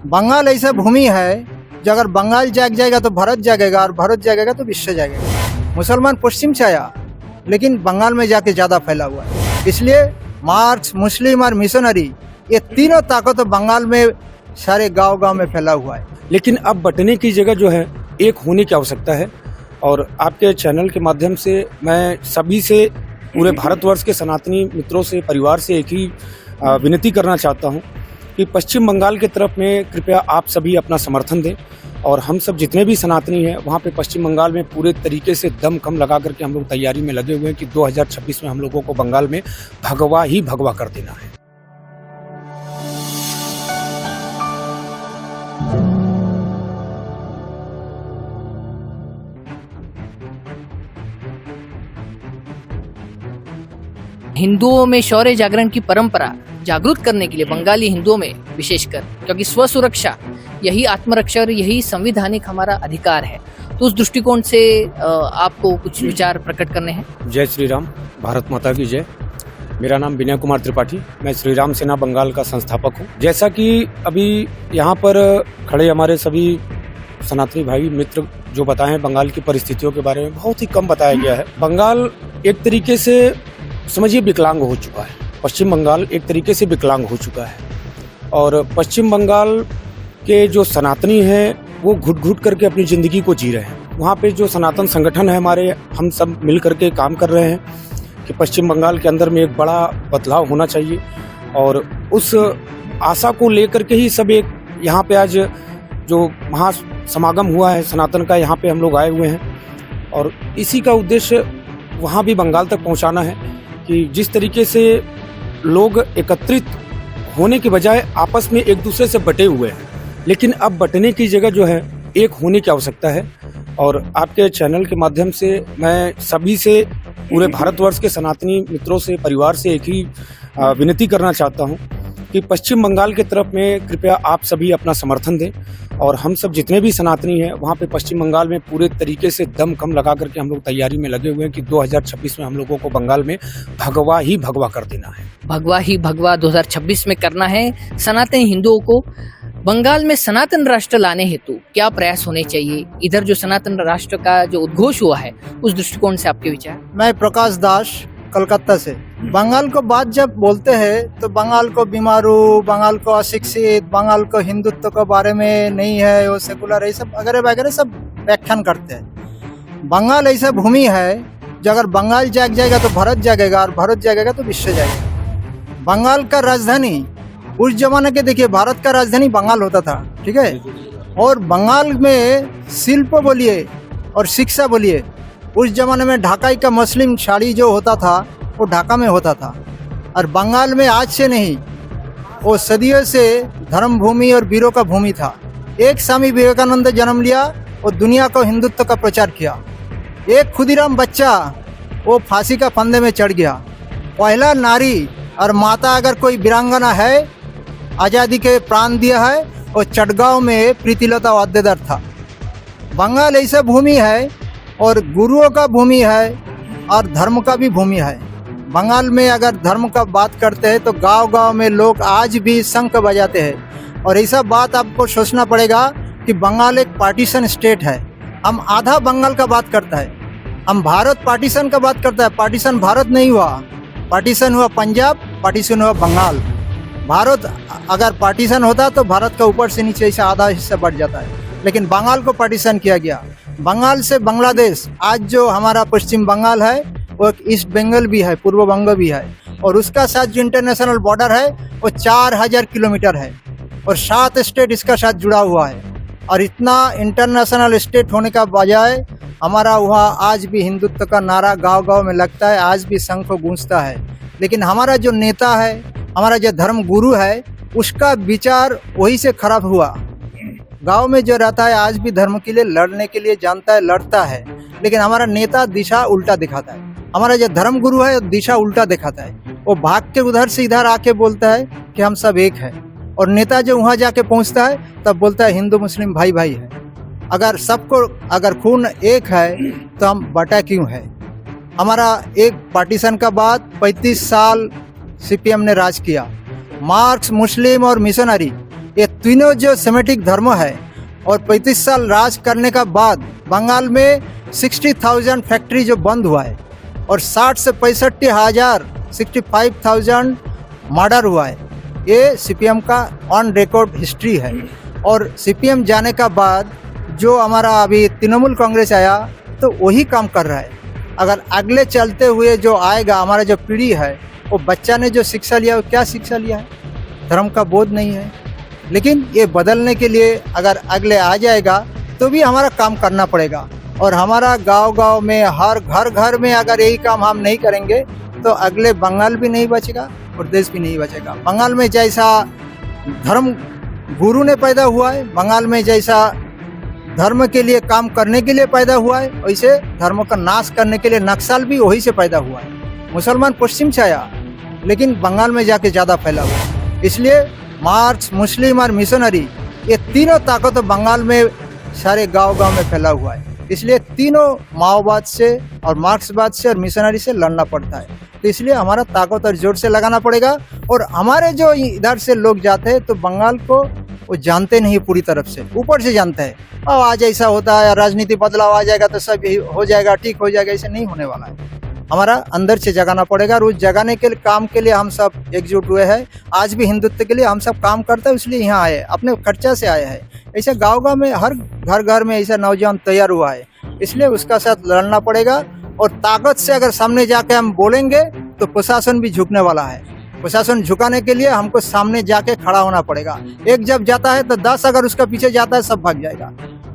बंगाल ऐसा भूमि है जो अगर बंगाल जाग जाएगा तो भारत जागेगा और भारत जागेगा तो विश्व जागेगा। मुसलमान पश्चिम से आया लेकिन बंगाल में जाके ज़्यादा फैला हुआ है, इसलिए मार्क्स, मुस्लिम और मिशनरी ये तीनों ताकत बंगाल में सारे गांव गांव में फैला हुआ है। लेकिन अब बंटने की जगह जो है एक होने की आवश्यकता है। और आपके चैनल के माध्यम से मैं सभी से, पूरे भारतवर्ष के सनातनी मित्रों से, परिवार से एक ही विनती करना चाहता हूं कि पश्चिम बंगाल के तरफ में कृपया आप सभी अपना समर्थन दें। और हम सब जितने भी सनातनी हैं वहाँ पे पश्चिम बंगाल में पूरे तरीके से दम कम लगा करके हम लोग तैयारी में लगे हुए हैं कि 2026 में हम लोगों को बंगाल में भगवा ही भगवा कर देना है। हिंदुओं में शौर्य जागरण की परंपरा जागरूक करने के लिए बंगाली हिंदुओं में विशेषकर, क्योंकि स्व सुरक्षा यही आत्मरक्षा और यही संवैधानिक हमारा अधिकार है, तो उस दृष्टिकोण से आपको कुछ विचार प्रकट करने हैं। जय श्री राम, भारत माता की जय। मेरा नाम विनय कुमार त्रिपाठी, मैं श्री राम सेना बंगाल का संस्थापक हूँ। जैसा कि अभी यहाँ पर खड़े हमारे सभी सनातनी भाई मित्र जो बताएं, बंगाल की परिस्थितियों के बारे में बहुत ही कम बताया गया है। बंगाल एक तरीके से समझिए विकलांग हो चुका है। पश्चिम बंगाल एक तरीके से विकलांग हो चुका है और पश्चिम बंगाल के जो सनातनी हैं वो घुट घुट करके अपनी ज़िंदगी को जी रहे हैं। वहाँ पे जो सनातन संगठन है हमारे, हम सब मिल करके काम कर रहे हैं कि पश्चिम बंगाल के अंदर में एक बड़ा बदलाव होना चाहिए। और उस आशा को लेकर के ही सब एक यहाँ पे आज जो महासमागम हुआ है सनातन का, यहाँ पे हम लोग आए हुए हैं। और इसी का उद्देश्य वहाँ भी बंगाल तक पहुँचाना है कि जिस तरीके से लोग एकत्रित होने के बजाय आपस में एक दूसरे से बटे हुए हैं, लेकिन अब बटने की जगह जो है एक होने की आवश्यकता है। और आपके चैनल के माध्यम से मैं सभी से, पूरे भारतवर्ष के सनातनी मित्रों से, परिवार से एक ही विनती करना चाहता हूं कि पश्चिम बंगाल के तरफ में कृपया आप सभी अपना समर्थन दें। और हम सब जितने भी सनातनी हैं वहाँ पे पश्चिम बंगाल में पूरे तरीके से दम कम लगा करके हम लोग तैयारी में लगे हुए हैं कि 2026 में हम लोगों को बंगाल में भगवा ही भगवा कर देना है। भगवा ही भगवा 2026 में करना है। सनातन हिंदुओं को बंगाल में सनातन राष्ट्र लाने हेतु क्या प्रयास होने चाहिए? इधर जो सनातन राष्ट्र का जो उद्घोष हुआ है उस दृष्टिकोण से आपके विचार? मैं प्रकाश दास, कलकत्ता से। बंगाल को बात जब बोलते हैं तो बंगाल को बीमारू, बंगाल को अशिक्षित, बंगाल को हिंदुत्व के बारे में नहीं है, वो सेकुलर, ये सब वगैरह वगैरह सब व्याख्यान करते हैं। बंगाल ऐसा भूमि है जो अगर बंगाल जाग जाएगा तो भारत जागेगा और भारत जागेगा तो विश्व जागेगा। बंगाल का राजधानी उस जमाने के देखिए, भारत का राजधानी बंगाल होता था, ठीक है। और बंगाल में शिल्प बोलिए और शिक्षा बोलिए, उस जमाने में ढाकाई का मुस्लिम साड़ी जो होता था वो ढाका में होता था। और बंगाल में आज से नहीं, वो सदियों से धर्म भूमि और वीरों का भूमि था। एक स्वामी विवेकानंद जन्म लिया, वो दुनिया को हिंदुत्व का प्रचार किया। एक खुदीराम बच्चा वो फांसी का फंदे में चढ़ गया। पहला नारी और माता अगर कोई वीरांगना है, आज़ादी के प्राण दिया है, वो चटगांव में प्रीतिलता वाद्यधर था। बंगाल ऐसा भूमि है और गुरुओं का भूमि है और धर्म का भी भूमि है। बंगाल में अगर धर्म का बात करते हैं तो गांव गांव में लोग आज भी शंख बजाते हैं। और ऐसा बात आपको सोचना पड़ेगा कि बंगाल एक पार्टीशन स्टेट है। हम आधा बंगाल का बात करता है, हम भारत पार्टीशन का बात करता है। पार्टीशन भारत नहीं हुआ, पार्टीशन हुआ पंजाब, पार्टीशन हुआ बंगाल। भारत अगर पार्टीशन होता तो भारत का ऊपर से नीचे ऐसा आधा हिस्सा बढ़ जाता है, लेकिन बंगाल को पार्टीशन किया गया। बंगाल से बांग्लादेश, आज जो हमारा पश्चिम बंगाल है वो एक ईस्ट बंगाल भी है, पूर्व बंग भी है। और उसका साथ जो इंटरनेशनल बॉर्डर है वो 4000 किलोमीटर है और 7 स्टेट इसका साथ जुड़ा हुआ है। और इतना इंटरनेशनल स्टेट होने का बजाय हमारा वहाँ आज भी हिंदुत्व का नारा गांव गांव में लगता है, आज भी शंख गूंजता है। लेकिन हमारा जो नेता है, हमारा जो धर्म गुरु है, उसका विचार वही से खराब हुआ। गांव में जो रहता है आज भी धर्म के लिए लड़ने के लिए जानता है, लड़ता है, लेकिन हमारा नेता दिशा उल्टा दिखाता है। हमारा जो धर्म गुरु है दिशा उल्टा दिखाता है। वो भाग के उधर से इधर आके बोलता है कि हम सब एक हैं, और नेता जो वहाँ जाके पहुँचता है तब बोलता है हिंदू मुस्लिम भाई भाई है। अगर सबको अगर खून एक है तो हम बटा क्यों है? हमारा एक पार्टीशन का बाद 35 साल सीपीएम ने राज किया। मार्क्स, मुस्लिम और मिशनरी ये तीनों जो सेमेटिक धर्म है और 35 साल राज करने का बाद बंगाल में 60,000 फैक्ट्री जो बंद हुआ है और 60 से 65,000 65,000 मर्डर हुआ है, ये सीपीएम का ऑन रिकॉर्ड हिस्ट्री है। और सीपीएम जाने का बाद जो हमारा अभी तृणमूल कांग्रेस आया तो वही काम कर रहा है। अगर अगले चलते हुए जो आएगा हमारा जो पीढ़ी है, वो बच्चा ने जो शिक्षा लिया वो क्या शिक्षा लिया है? धर्म का बोध नहीं है। लेकिन ये बदलने के लिए अगर अगले आ जाएगा तो भी हमारा काम करना पड़ेगा। और हमारा गांव-गांव में हर घर में अगर यही काम हम नहीं करेंगे तो अगले बंगाल भी नहीं बचेगा और देश भी नहीं बचेगा। बंगाल में जैसा धर्म गुरु ने पैदा हुआ है, बंगाल में जैसा धर्म के लिए काम करने के लिए पैदा हुआ है, वैसे धर्म का नाश करने के लिए नक्सल भी वही से पैदा हुआ है। मुसलमान पश्चिम से आया लेकिन बंगाल में जाके ज़्यादा फैला हुआ। इसलिए मार्क्स, मुस्लिम और मिशनरी, ये तीनों ताकत बंगाल में सारे गांव-गांव में फैला हुआ है। इसलिए तीनों माओवाद से और मार्क्सवाद से और मिशनरी से लड़ना पड़ता है। तो इसलिए हमारा ताकत और जोर से लगाना पड़ेगा। और हमारे जो इधर से लोग जाते हैं तो बंगाल को वो जानते नहीं पूरी तरफ से, ऊपर से जानते हैं। और आज ऐसा होता है, राजनीति बदलाव आ जाएगा तो सब यही हो जाएगा, ठीक हो जाएगा, ऐसे नहीं होने वाला है। हमारा अंदर से जगाना पड़ेगा और उस जगाने के काम के लिए हम सब एकजुट हुए हैं। आज भी हिंदुत्व के लिए हम सब काम करते हैं, इसलिए यहाँ आए, अपने खर्चा से आए हैं। ऐसे गाँव-गाँव में हर घर में ऐसा नौजवान तैयार हुआ है, इसलिए उसका साथ लड़ना पड़ेगा। और ताकत से अगर सामने जाके हम बोलेंगे तो प्रशासन भी झुकने वाला है। प्रशासन झुकाने के लिए हमको सामने जाके खड़ा होना पड़ेगा। एक जब जाता है तो 10 अगर उसका पीछे जाता है सब भाग जाएगा।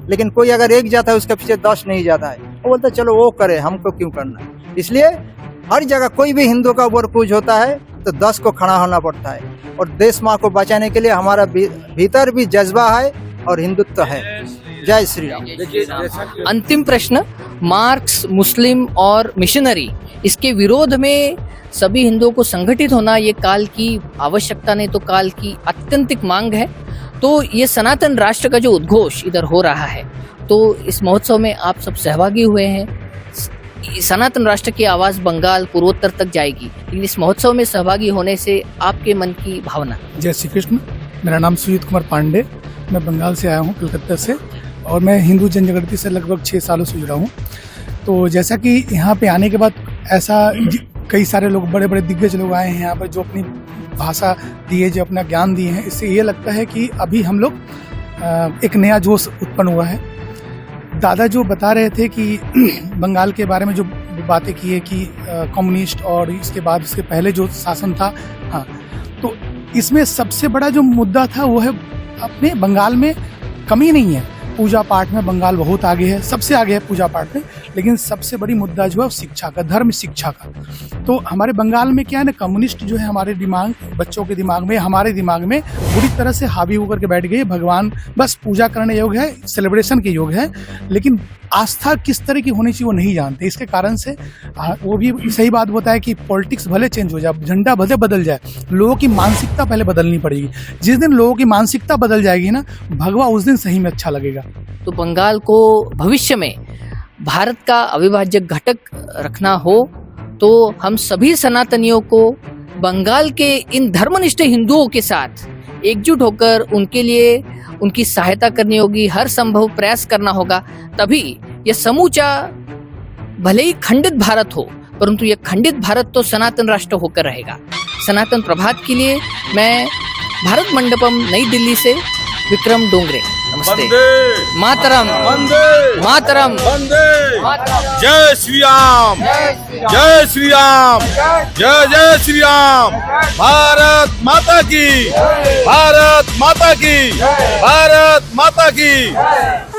लेकिन कोई अगर एक जाता है उसके पीछे 10 नहीं जाता है, वो बोलता है चलो वो करे, हमको क्यों करना है। इसलिए हर जगह कोई भी हिंदू का ऊपर कुछ होता है तो 10 को खड़ा होना पड़ता है। और देश माँ को बचाने के लिए हमारा भीतर भी जज्बा है और हिंदुत्व है। जय श्री राम। अंतिम प्रश्न, मार्क्स, मुस्लिम और मिशनरी, इसके विरोध में सभी हिंदुओं को संगठित होना ये काल की आवश्यकता नहीं तो काल की अत्यंतिक मांग है। तो ये सनातन राष्ट्र का जो उद्घोष इधर हो रहा है, तो इस महोत्सव में आप सब सहभागी हुए हैं। सनातन राष्ट्र की आवाज बंगाल पूर्वोत्तर तक जाएगी, लेकिन इस महोत्सव में सहभागी होने से आपके मन की भावना। जय श्री कृष्ण। मेरा नाम सुजीत कुमार पांडे, मैं बंगाल से आया हूँ, कलकत्ता से, और मैं हिंदू जनजागृति से लगभग 6 सालों से जुड़ा हूँ। तो जैसा कि यहाँ पे आने के बाद ऐसा कई सारे लोग, बड़े बड़े दिग्गज लोग आए हैं यहाँ पर, जो अपनी भाषा दिए, जो अपना ज्ञान दिए हैं, इससे ये लगता है कि अभी हम लोग एक नया जोश उत्पन्न हुआ है। दादा जो बता रहे थे कि बंगाल के बारे में जो बातें की है कि कम्युनिस्ट और इसके बाद इसके पहले जो शासन था, हाँ, तो इसमें सबसे बड़ा जो मुद्दा था वो है अपने बंगाल में कमी नहीं है, पूजा पाठ में बंगाल बहुत आगे है, सबसे आगे है पूजा पाठ में, लेकिन सबसे बड़ी मुद्दा जो है शिक्षा का, धर्म शिक्षा का। तो हमारे बंगाल में क्या है ना, कम्युनिस्ट जो है हमारे दिमाग, बच्चों के दिमाग में, हमारे दिमाग में बुरी तरह से हावी होकर के बैठ गए। भगवान बस पूजा करने योग्य है, सेलिब्रेशन के योग्य है, लेकिन आस्था किस तरह की होनी चाहिए वो नहीं जानते। इसके कारण से वो भी सही बात बताया कि पॉलिटिक्स भले चेंज हो जाए, झंडा भले बदल जाए, लोगों की मानसिकता पहले बदलनी पड़ेगी। जिस दिन लोगों की मानसिकता बदल जाएगी ना, भगवा उस दिन सही में अच्छा लगेगा। तो बंगाल को भविष्य में भारत का अविभाज्य घटक रखना हो तो हम सभी सनातनियों को बंगाल के इन धर्मनिष्ठ हिंदुओं के साथ एकजुट होकर उनके लिए उनकी सहायता करनी होगी, हर संभव प्रयास करना होगा। तभी यह समूचा, भले ही खंडित भारत हो, परंतु यह खंडित भारत तो सनातन राष्ट्र होकर रहेगा। सनातन प्रभात के लिए मैं भारत मंडपम नई दिल्ली से विक्रम डोंगरे, नमस्ते। मातरम, मातरम, जय श्री राम, जय श्री राम, जय जय श्री राम। भारत माता की, भारत माता की, भारत माता की।